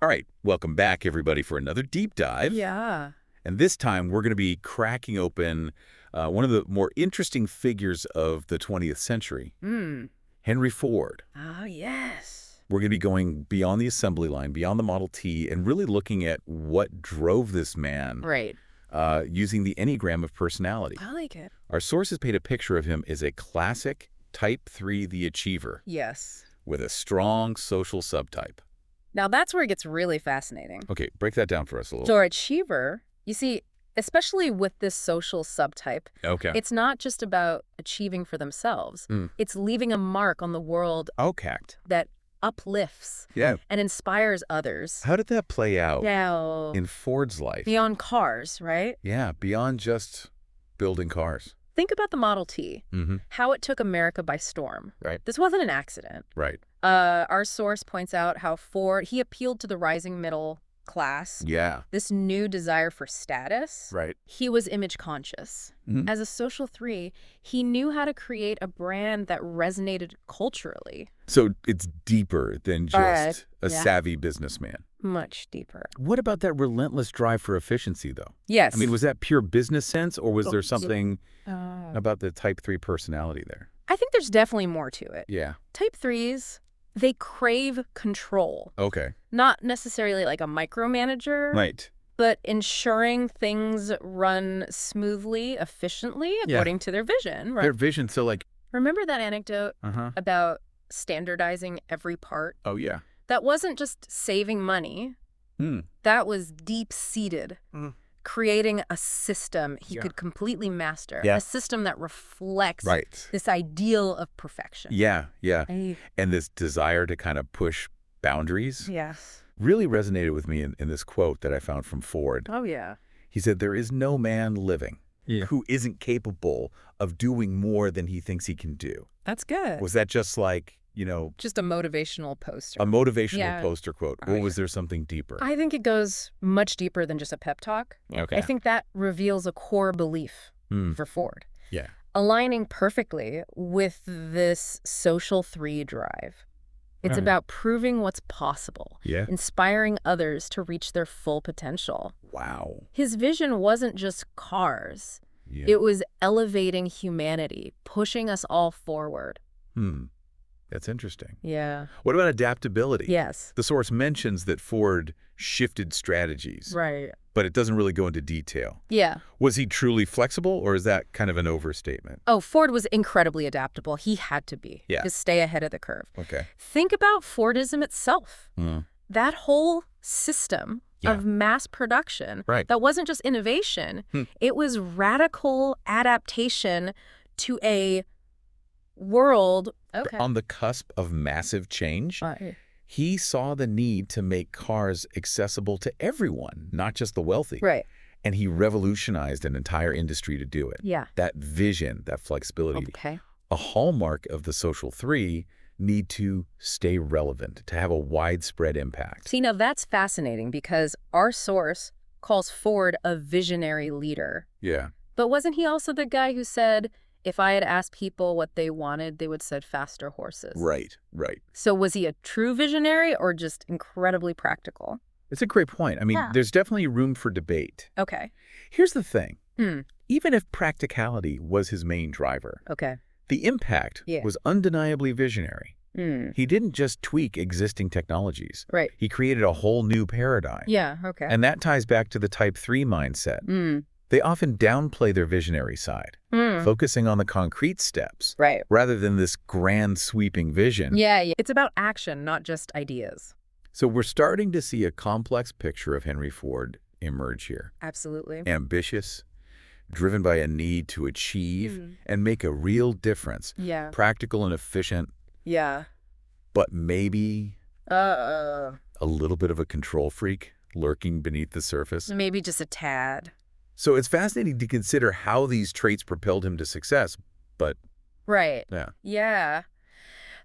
All right, welcome back, everybody, for another deep dive. Yeah. And this time, we're going to be cracking open one of the more interesting figures of the 20th century, Henry Ford. Oh, yes. We're going to be going beyond the assembly line, beyond the Model T, and really looking at what drove this man Right. using the Enneagram of personality. I like it. Our sources paint a picture of him as a classic Type 3, the achiever, Yes. with a strong social subtype. Now, that's where it gets really fascinating. Okay, break that down for us a little. So, our achiever, you see, especially with this social subtype, Okay. it's not just about achieving for themselves. It's leaving a mark on the world Okay. that uplifts Yeah. and inspires others. How did that play out Now, in Ford's life? beyond cars, right? Yeah, beyond just building cars. Think about the Model T, Mm-hmm. how it took America by storm. Right. This wasn't an accident. Right. Our source points out how Ford, he appealed to the rising middle class, Yeah. this new desire for status. Right. He was image conscious. Mhm. As a social three, he knew how to create a brand that resonated culturally. So it's deeper than just a Yeah. savvy businessman. Much deeper. What about that relentless drive for efficiency, though? Yes. I mean, was that pure business sense, or was there something I about the Type 3 personality there? think there's definitely more to it. Yeah. Type threes, they crave control. Okay. Not necessarily like a micromanager, Right. but ensuring things run smoothly, efficiently, Yeah. according to their vision. Right? Their vision, so like, Remember that anecdote uh-huh. about standardizing every part? Oh, yeah. That wasn't just saving money. Hmm. That was deep-seated, creating a system he Yeah. could completely master, Yeah. a system that reflects Right. this ideal of perfection. Yeah, yeah. Hey. And this desire to kind of push boundaries Yes. really resonated with me in this quote that I found from Ford. Oh, yeah. He said, "There is no man living Yeah. who isn't capable of doing more than he thinks he can do." That's good. Was that just like, Just a motivational poster. a motivational Yeah. poster quote, or was there something deeper? I think it goes much deeper than just a pep talk. Okay. I think that reveals a core belief Hmm. for Ford, Yeah. aligning perfectly with this social three drive. It's Right. about proving what's possible, Yeah. inspiring others to reach their full potential. Wow. His vision wasn't just cars. Yeah. It was elevating humanity, pushing us all forward. That's interesting. Yeah. What about adaptability? Yes. The source mentions that Ford shifted strategies, Right. but it doesn't really go into detail. Yeah. Was he truly flexible, or is that kind of an overstatement? Oh, Ford was incredibly adaptable. He had to be Yeah. to stay ahead of the curve. Okay. Think about Fordism itself. Mm. That whole system Yeah. of mass production, Right. that wasn't just innovation. It was radical adaptation to a world. Okay. On the cusp of massive change, Right. he saw the need to make cars accessible to everyone, not just the wealthy. Right. And he revolutionized an entire industry to do it. Yeah. That vision, that flexibility, Okay. a hallmark of the social three, need to stay relevant, to have a widespread impact. See, now that's fascinating because our source calls Ford a visionary leader. Yeah. But wasn't he also the guy who said, if I had asked people what they wanted, they would said faster horses? Right, right. So was he a true visionary or just incredibly practical? It's a great point. I mean, Yeah. there's definitely room for debate. Okay. Here's the thing. Hmm. Even if practicality was his main driver, Okay. the impact Yeah. was undeniably visionary. Hmm. He didn't just tweak existing technologies. Right. He created a whole new paradigm. Yeah, okay. And that ties back to the Type 3 mindset. Hmm. They often downplay their visionary side, focusing on the concrete steps Right. rather than this grand sweeping vision. Yeah, yeah. It's about action, not just ideas. So we're starting to see a complex picture of Henry Ford emerge here. Absolutely. Ambitious, driven by a need to achieve and make a real difference. Yeah. Practical and efficient, Yeah. but maybe Uh, a little bit of a control freak lurking beneath the surface. maybe just a tad. So it's fascinating to consider how these traits propelled him to success, but Right. yeah. Yeah.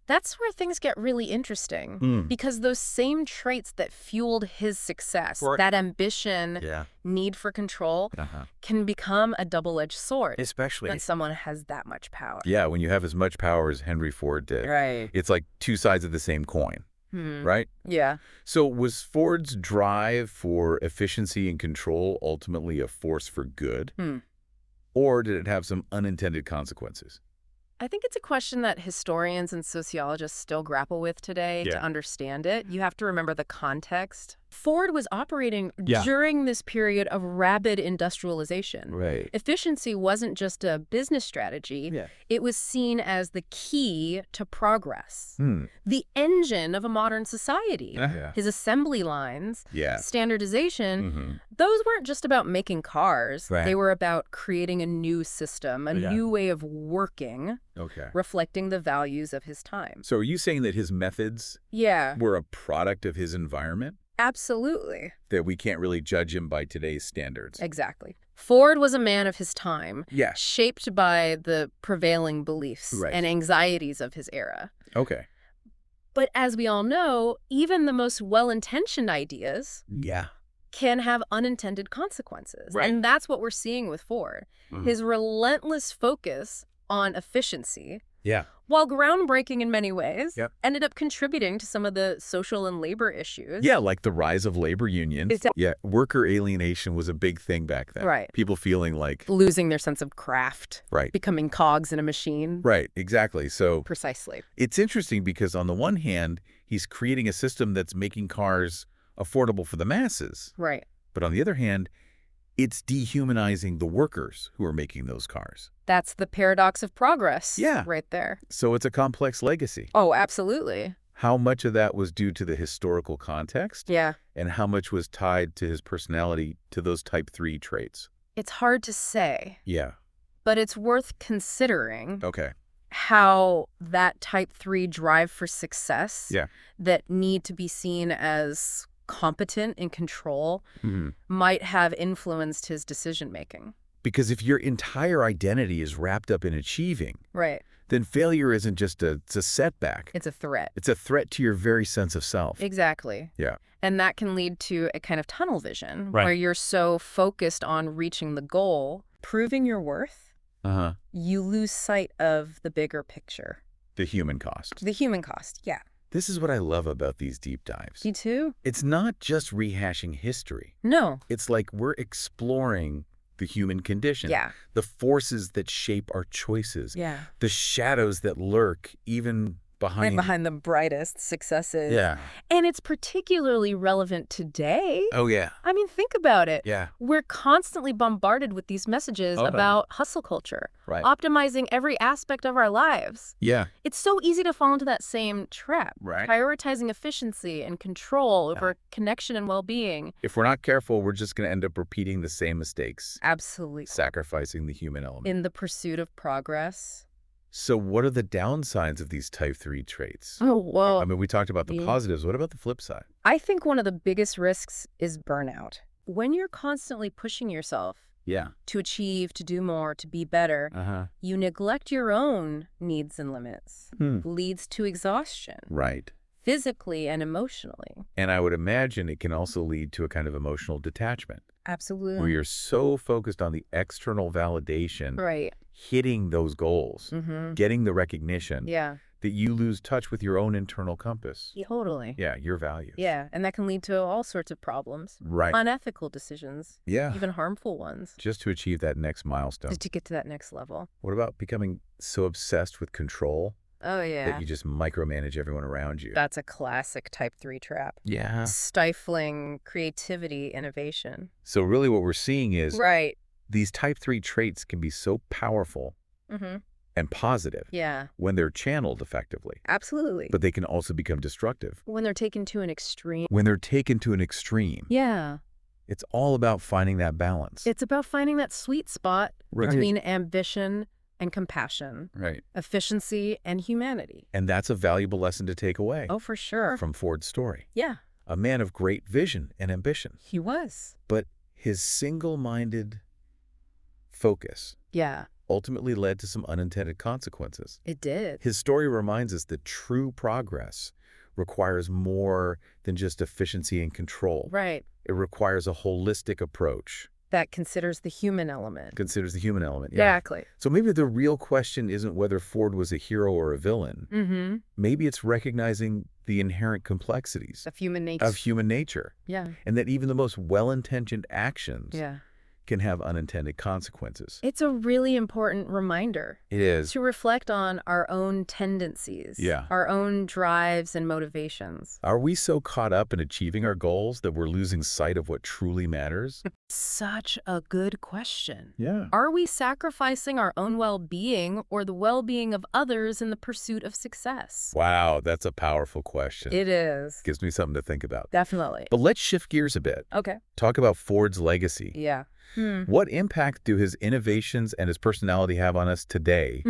That's where things get really interesting because those same traits that fueled his success, Right. that ambition, Yeah. need for control, Uh-huh. can become a double-edged sword Especially. when someone has that much power. Yeah, when you have as much power as Henry Ford did, Right. it's like two sides of the same coin. right? Yeah. So was Ford's drive for efficiency and control ultimately a force for good? Or did it have some unintended consequences? I think it's a question that historians and sociologists still grapple with today to understand it. You have to remember the context. Ford was operating during this period of rapid industrialization. Right. Efficiency wasn't just a business strategy. It was seen as the key to progress, the engine of a modern society. His assembly lines, standardization, those weren't just about making cars. They were about creating a new system, a new way of working, reflecting the values of his time. So are you saying that his methods were a product of his environment? Absolutely. That we can't really judge him by today's standards? Exactly. Ford was a man of his time, Yeah. shaped by the prevailing beliefs and anxieties of his era. Okay. But as we all know, even the most well-intentioned ideas can have unintended consequences. And that's what we're seeing with Ford. His relentless focus on efficiency, while groundbreaking in many ways, ended up contributing to some of the social and labor issues. Yeah, like the rise of labor unions. Yeah, worker alienation was a big thing back then. Right. People feeling like... losing their sense of craft. Right. Becoming cogs in a machine. Right, exactly. So... precisely. It's interesting because on the one hand, he's creating a system that's making cars affordable for the masses. Right. But on the other hand, it's dehumanizing the workers who are making those cars. That's the paradox of progress. Yeah. Right there. So it's a complex legacy. Oh, absolutely. How much of that was due to the historical context? Yeah. And how much was tied to his personality, to those type 3 traits? It's hard to say. Yeah. But it's worth considering. Okay. How that type 3 drive for success that need to be seen as competent in control might have influenced his decision-making. Because if your entire identity is wrapped up in achieving, then failure isn't just it's a setback. It's a threat. It's a threat to your very sense of self. Exactly. Yeah. And that can lead to a kind of tunnel vision where you're so focused on reaching the goal, proving your worth, you lose sight of the bigger picture. The human cost. The human cost, yeah. This is what I love about these deep dives. Me too. It's not just rehashing history. No. It's like we're exploring the human condition. Yeah. The forces that shape our choices. Yeah. The shadows that lurk even behind the brightest successes. Yeah. And it's particularly relevant today. Oh, yeah. I mean, think about it. Yeah. We're constantly bombarded with these messages about hustle culture, optimizing every aspect of our lives. Yeah. It's so easy to fall into that same trap, Right. prioritizing efficiency and control over connection and well-being. If we're not careful, we're just going to end up repeating the same mistakes. Absolutely. Sacrificing the human element. In the pursuit of progress. So what are the downsides of these type 3 traits? Oh, well. I mean, we talked about the positives. What about the flip side? I think one of the biggest risks is burnout. When you're constantly pushing yourself to achieve, to do more, to be better, you neglect your own needs and limits. Leads to exhaustion. Right. Physically and emotionally. And I would imagine it can also lead to a kind of emotional detachment. Absolutely. Where you're so focused on the external validation, hitting those goals, getting the recognition, that you lose touch with your own internal compass. Totally. Yeah, your values. Yeah, and that can lead to all sorts of problems. Right. Unethical decisions. Yeah. Even harmful ones. Just to achieve that next milestone. To get to that next level. What about becoming so obsessed with control? Oh, yeah. That you just micromanage everyone around you. That's a classic type 3 trap. Yeah. Stifling creativity, innovation. So really what we're seeing is these type 3 traits can be so powerful and positive when they're channeled effectively. Absolutely. But they can also become destructive. When they're taken to an extreme. When they're taken to an extreme. Yeah. It's all about finding that balance. It's about finding that sweet spot between ambition and compassion. Right. Efficiency and humanity. And that's a valuable lesson to take away. Oh, for sure. From Ford's story. Yeah. A man of great vision and ambition. He was. But his single-minded focus ultimately led to some unintended consequences. It did. His story reminds us that true progress requires more than just efficiency and control. Right. It requires a holistic approach That considers the human element. Considers the human element, yeah. Exactly. So maybe the real question isn't whether Ford was a hero or a villain. Mm-hmm. Maybe it's recognizing the inherent complexities Of human nature. of human nature. Yeah. And that even the most well-intentioned actions Yeah. can have unintended consequences. It's a really important reminder. It is. To reflect on our own tendencies. Yeah. Our own drives and motivations. Are we so caught up in achieving our goals that we're losing sight of what truly matters? Such a good question. Yeah. Are we sacrificing our own well-being or the well-being of others in the pursuit of success? Wow, that's a powerful question. It is. Gives me something to think about. Definitely. But let's shift gears a bit. Okay. Talk about Ford's legacy. Yeah. What impact do his innovations and his personality have on us today,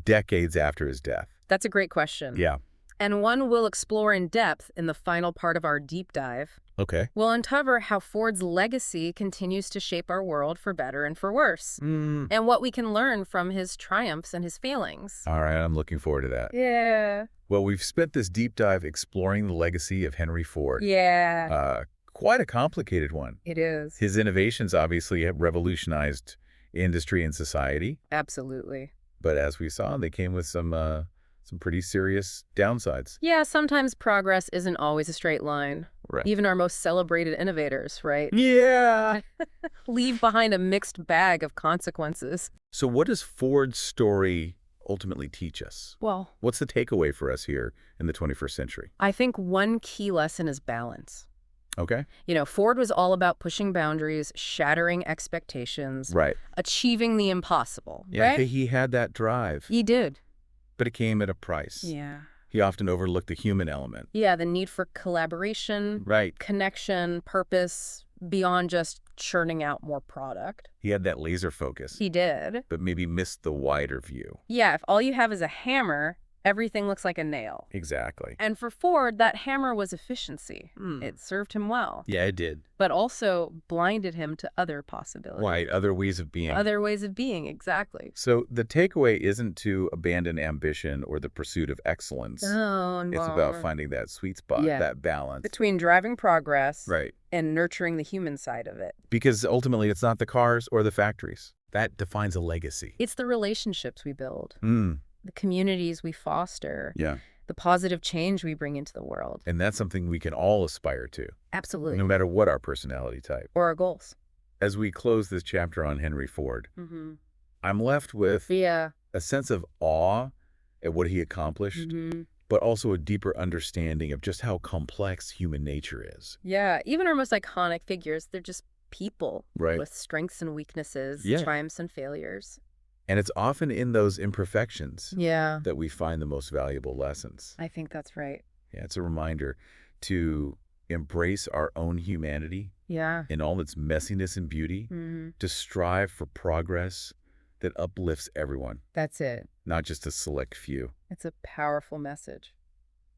decades after his death? That's a great question. Yeah. And one we'll explore in depth in the final part of our deep dive. Okay. We'll uncover how Ford's legacy continues to shape our world for better and for worse, and what we can learn from his triumphs and his failings. All right, I'm looking forward to that. Yeah. Well, we've spent this deep dive exploring the legacy of Henry Ford. Yeah. Quite a complicated one. It is. His innovations obviously have revolutionized industry and society. Absolutely. But as we saw, they came with some pretty serious downsides. Yeah, sometimes progress isn't always a straight line. Right. Even our most celebrated innovators, right? Yeah. Leave behind a mixed bag of consequences. So what does Ford's story ultimately teach us? Well, what's the takeaway for us here in the 21st century? I think one key lesson is balance. Okay. You know, Ford was all about pushing boundaries, shattering expectations, Right. achieving the impossible, Yeah, right? he had that drive. He did. But it came at a price. Yeah. He often overlooked the human element. Yeah, the need for collaboration, Right. connection, purpose, beyond just churning out more product. He had that laser focus. He did. But maybe missed the wider view. Yeah, if all you have is a hammer, everything looks like a nail. Exactly. And for Ford, that hammer was efficiency. It served him well. Yeah, it did. But also blinded him to other possibilities. Right, other ways of being. Other ways of being, exactly. So the takeaway isn't to abandon ambition or the pursuit of excellence. Oh, no. It's about finding that sweet spot, that balance. Between driving progress Right. and nurturing the human side of it. Because ultimately it's not the cars or the factories. That defines a legacy. It's the relationships we build. The communities we foster. Yeah. The positive change we bring into the world. And that's something we can all aspire to. Absolutely. No matter what our personality type. Or our goals. As we close this chapter on Henry Ford, I'm left with a sense of awe at what he accomplished, but also a deeper understanding of just how complex human nature is. Yeah, even our most iconic figures, they're just people Right. with strengths and weaknesses, triumphs and failures. And it's often in those imperfections Yeah. that we find the most valuable lessons. I think that's right. Yeah, it's a reminder to embrace our own humanity Yeah. in all its messiness and beauty, to strive for progress that uplifts everyone, That's it. not just a select few. It's a powerful message.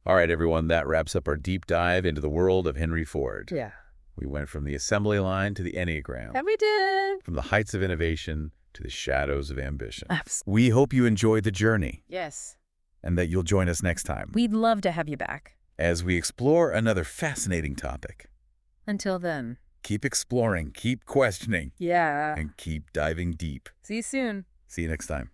All right, everyone, that wraps up our deep dive into the world of Henry Ford. Yeah. We went from the assembly line to the Enneagram, That we did. from the heights of innovation to the shadows of ambition. Absolutely. We hope you enjoyed the journey Yes. and that you'll join us next time We'd love to have you back. as we explore another fascinating topic. Until then. Keep exploring, keep questioning, Yeah. and keep diving deep. See you soon. See you next time.